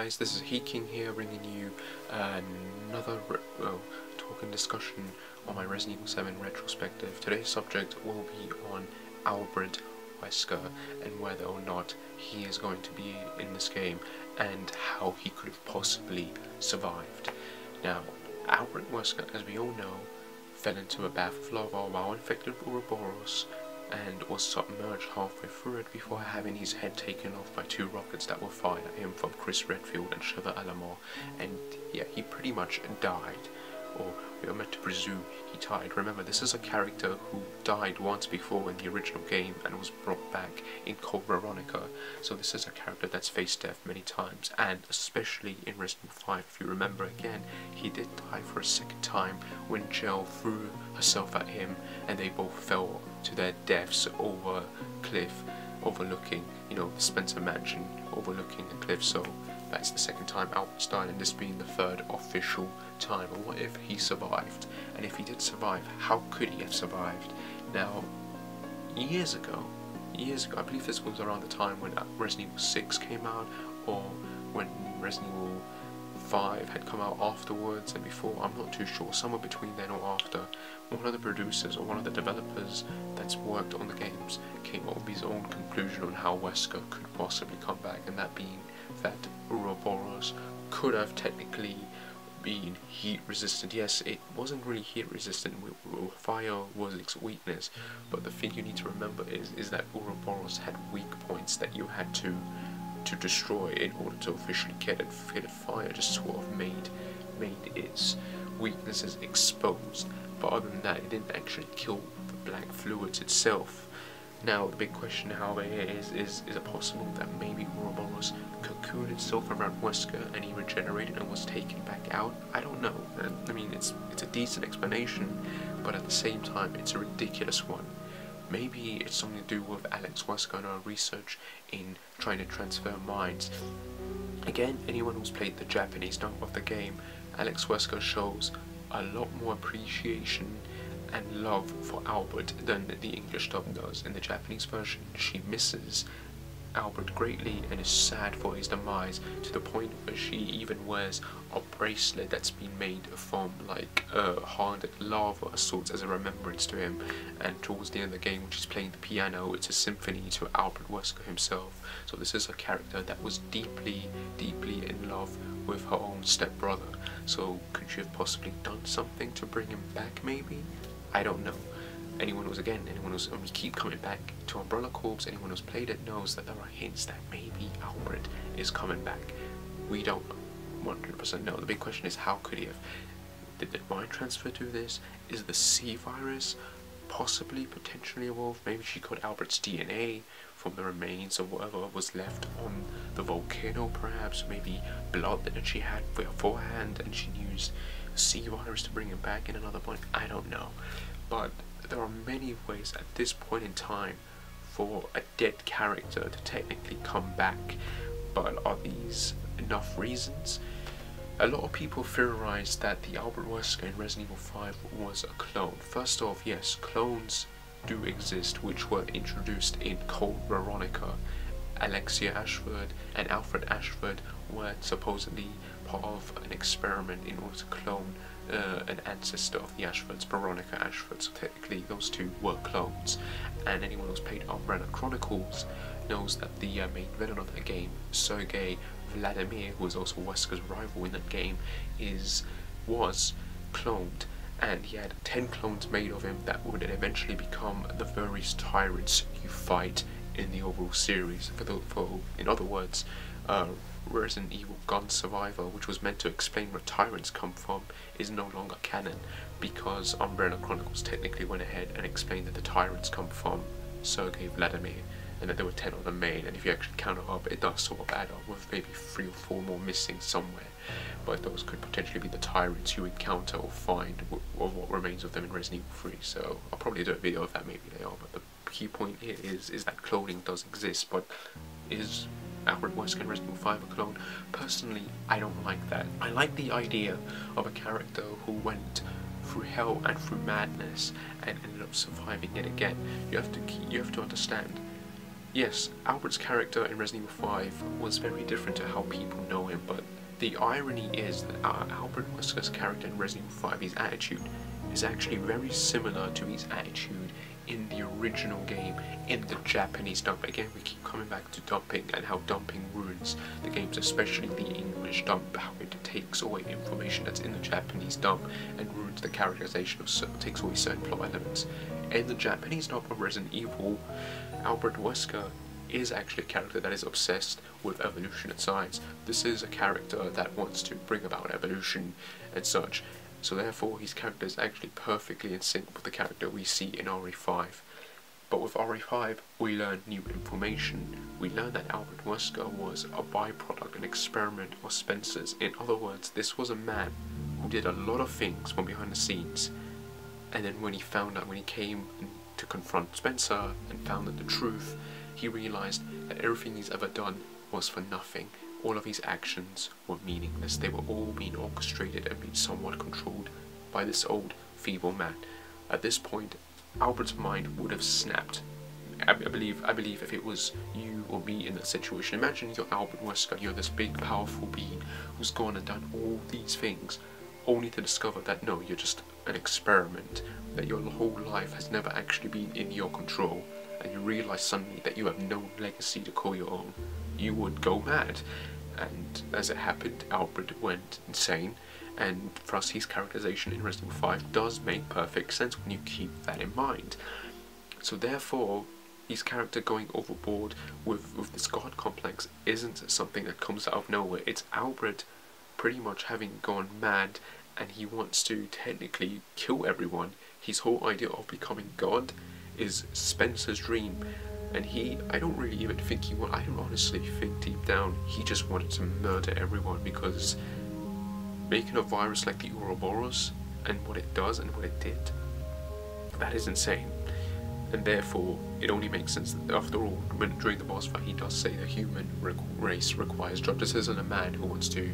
guys, this is King here, bringing you another talk and discussion on my Resident Evil 7 retrospective. Today's subject will be on Albert Wesker and whether or not he is going to be in this game and how he could have possibly survived. Now, Albert Wesker, as we all know, fell into a bath of lava while infected with Ouroboros and was submerged halfway through it before having his head taken off by two rockets that were fired at him from Chris Redfield and Shiva Alamar, and yeah, he pretty much died, or we are meant to presume he died. Remember, this is a character who died once before in the original game and was brought back in Code Veronica, so this is a character that's faced death many times, and especially in Resident Evil 5, if you remember again, he did die for a second time when Jill threw herself at him and they both fell to their deaths over a cliff overlooking, the Spencer Mansion overlooking the cliff. So that's the second time Albert's died, and this being the third official time. But what if he survived? And if he did survive, how could he have survived? Now, years ago, I believe this was around the time when Resident Evil 6 came out, or when Resident Evil 5 had come out afterwards and before, I'm not too sure, somewhere between then or after, one of the producers or one of the developers that's worked on the games came up with his own conclusion on how Wesker could possibly come back, and that being that Ouroboros could have technically been heat resistant. Yes, it wasn't really heat resistant, fire was its weakness, but the thing you need to remember is that Ouroboros had weak points that you had to destroy in order to officially get it. Fire just sort of made its weaknesses exposed, but other than that, it didn't actually kill the black fluids itself. Now, the big question, however, is it possible that maybe Ouroboros cocooned itself around Wesker and he regenerated and was taken back out? I don't know. I mean, it's a decent explanation, but at the same time, it's a ridiculous one. Maybe it's something to do with Alex Wesker and our research in trying to transfer minds. Again, anyone who's played the Japanese dub of the game, Alex Wesker shows a lot more appreciation and love for Albert than the English dub does. In the Japanese version, she misses Albert greatly and is sad for his demise, to the point where she even wears a bracelet that's been made from like hardened lava sorts as a remembrance to him. And towards the end of the game, when she's playing the piano, it's a symphony to Albert Wesker himself. So this is a character that was deeply in love with her own stepbrother. So could she have possibly done something to bring him back? Maybe, I don't know. Anyone who's we keep coming back to Umbrella Corps, anyone who's played it knows that there are hints that maybe Albert is coming back. We don't 100% know. The big question is, how could he have? Did the mind transfer do this? Is the C virus possibly potentially evolved? Maybe she got Albert's DNA from the remains of whatever was left on the volcano, perhaps. Maybe blood that she had beforehand and she used C virus to bring him back in another point. I don't know. But there are many ways at this point in time for a dead character to technically come back, but are these enough reasons? A lot of people theorize that the Albert Wesker in Resident Evil 5 was a clone. First off, yes, clones do exist, which were introduced in Code Veronica. Alexia Ashford and Alfred Ashford were supposedly part of an experiment in order to clone an ancestor of the Ashfords, Veronica Ashford. So technically those two were clones, and anyone who's played Umbrella Chronicles knows that the main villain of the game, Sergei Vladimir, who was also Wesker's rival in that game, was cloned, and he had 10 clones made of him that would eventually become the various tyrants you fight in the overall series. In other words, Resident Evil Gun Survivor, which was meant to explain where tyrants come from, is no longer canon, because Umbrella Chronicles technically went ahead and explained that the tyrants come from Sergei Vladimir, and that there were 10 of them made, and if you actually count it up, it does sort of add up with maybe 3 or 4 more missing somewhere. But those could potentially be the tyrants you encounter or find, or what remains of them in Resident Evil 3, so I'll probably do a video of that maybe later on. But the key point here is that cloning does exist, but is Albert Wesker in Resident Evil 5 a clone? Personally, I don't like that. I like the idea of a character who went through hell and through madness and ended up surviving it again. You have to understand, yes, Albert's character in Resident Evil 5 was very different to how people know him, but the irony is that Albert Wesker's character in Resident Evil 5, his attitude, is actually very similar to his attitude in the original game, in the Japanese dub. Again, we keep coming back to dubbing and how dubbing ruins the games, especially the English dub, how it takes away information that's in the Japanese dub and ruins the characterization of takes away certain plot elements. In the Japanese dub of Resident Evil, Albert Wesker is actually a character that is obsessed with evolution and science. This is a character that wants to bring about evolution and such. So therefore his character is actually perfectly in sync with the character we see in RE5. But with RE5 we learn new information. We learn that Albert Wesker was a byproduct, an experiment of Spencer's. In other words, this was a man who did a lot of things from behind the scenes, and then when he came to confront Spencer and found out the truth, he realized that everything he's ever done was for nothing. All of his actions were meaningless. They were all being orchestrated and being somewhat controlled by this old, feeble man. At this point, Albert's mind would have snapped. I believe if it was you or me in that situation, imagine you're Albert Wesker, you're this big, powerful being who's gone and done all these things, only to discover that no, you're just an experiment, that your whole life has never actually been in your control, and you realize suddenly that you have no legacy to call your own. You would go mad. And as it happened, Albert went insane, and for us his characterization in Resident Evil 5 does make perfect sense when you keep that in mind. So therefore, his character going overboard with this god complex isn't something that comes out of nowhere. It's Albert pretty much having gone mad, and he wants to technically kill everyone. His whole idea of becoming God is Spencer's dream. And I don't really even think I don't honestly think deep down he just wanted to murder everyone, because making a virus like the Ouroboros and what it does and what it did, that is insane. And therefore, it only makes sense that after all, during the boss fight he does say the human race requires justice. This isn't a man who wants to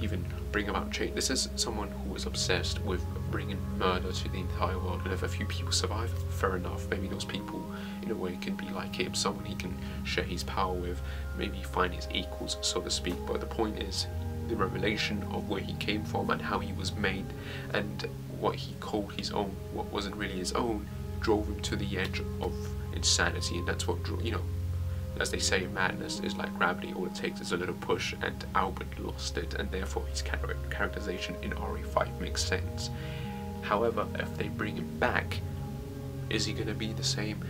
even bring about change. This is someone who is obsessed with bringing murder to the entire world, and if a few people survive, fair enough. Maybe those people in a way can be like him, someone he can share his power with, maybe find his equals, so to speak. But the point is the revelation of where he came from and how he was made, and what he called his own, what wasn't really his own, drove him to the edge of insanity. And that's what as they say, madness is like gravity. All it takes is a little push, and Albert lost it, and therefore his characterization in RE5 makes sense. However, if they bring him back, is he going to be the same?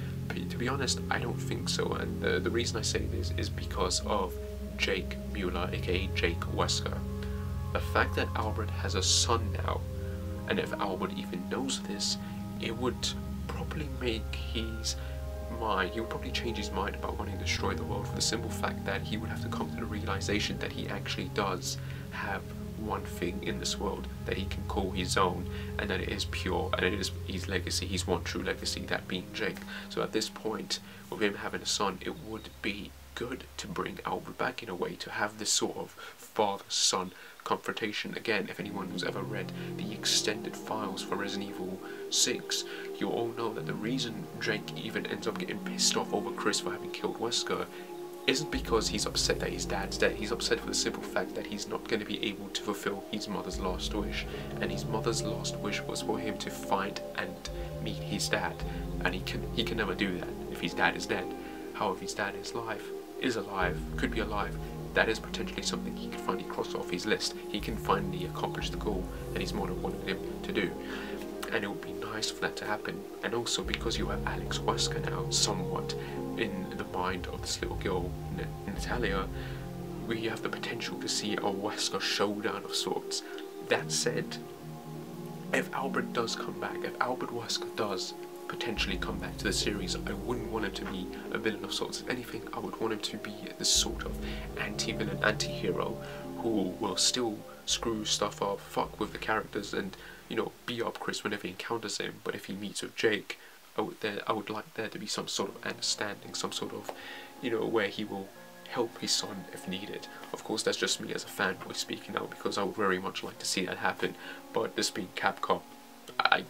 To be honest, I don't think so, and the reason I say this is because of Jake Mueller, aka Jake Wesker. The fact that Albert has a son now, and if Albert even knows this, it would probably make his mind, he would probably change his mind about wanting to destroy the world, for the simple fact that he would have to come to the realization that he actually does have one thing in this world that he can call his own, and that it is pure, and it is his legacy, his one true legacy, that being Jake. So at this point, with him having a son, it would be good to bring Albert back in a way, to have this sort of father-son confrontation. Again, if anyone who's ever read the extended files for Resident Evil 6, you all know that the reason Jake even ends up getting pissed off over Chris for having killed Wesker isn't because he's upset that his dad's dead. He's upset for the simple fact that he's not going to be able to fulfill his mother's last wish, and his mother's last wish was for him to find and meet his dad, and he can never do that if his dad is dead. However, his dad is alive, could be alive. That is potentially something he can finally cross off his list. He can finally accomplish the goal that his mother wanted him to do. And it would be nice for that to happen. And also because you have Alex Wesker now, somewhat in the mind of this little girl, Natalia, we have the potential to see a Wesker showdown of sorts. That said, if Albert does come back, if Albert Wesker does potentially come back to the series, I wouldn't want him to be a villain of sorts. If anything, I would want him to be this sort of anti-villain, anti-hero who will still screw stuff up, fuck with the characters, and, you know, beat up Chris whenever he encounters him. But if he meets with Jake, I would like there to be some sort of understanding, some sort of, you know, where he will help his son if needed. Of course, that's just me as a fanboy speaking out, because I would very much like to see that happen. But this being Capcom, I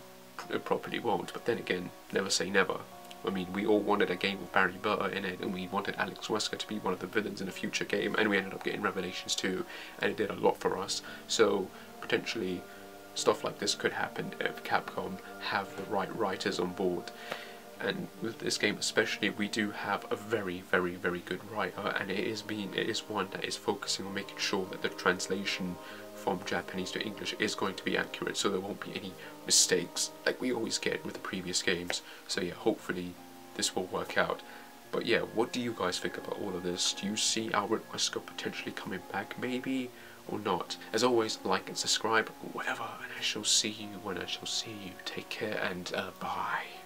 probably won't. But then again, never say never. I mean, we all wanted a game with Barry Burr in it, and we wanted Alex Wesker to be one of the villains in a future game, and we ended up getting Revelations 2, and it did a lot for us. So potentially stuff like this could happen if Capcom have the right writers on board. And with this game especially, we do have a very, very, very good writer, and it is one that is focusing on making sure that the translation from Japanese to English is going to be accurate, so there won't be any mistakes like we always get with the previous games. So yeah, hopefully this will work out. But yeah, what do you guys think about all of this? Do you see Albert Wesker potentially coming back, maybe, or not? As always, like and subscribe, whatever, and I shall see you when I shall see you. Take care, and bye.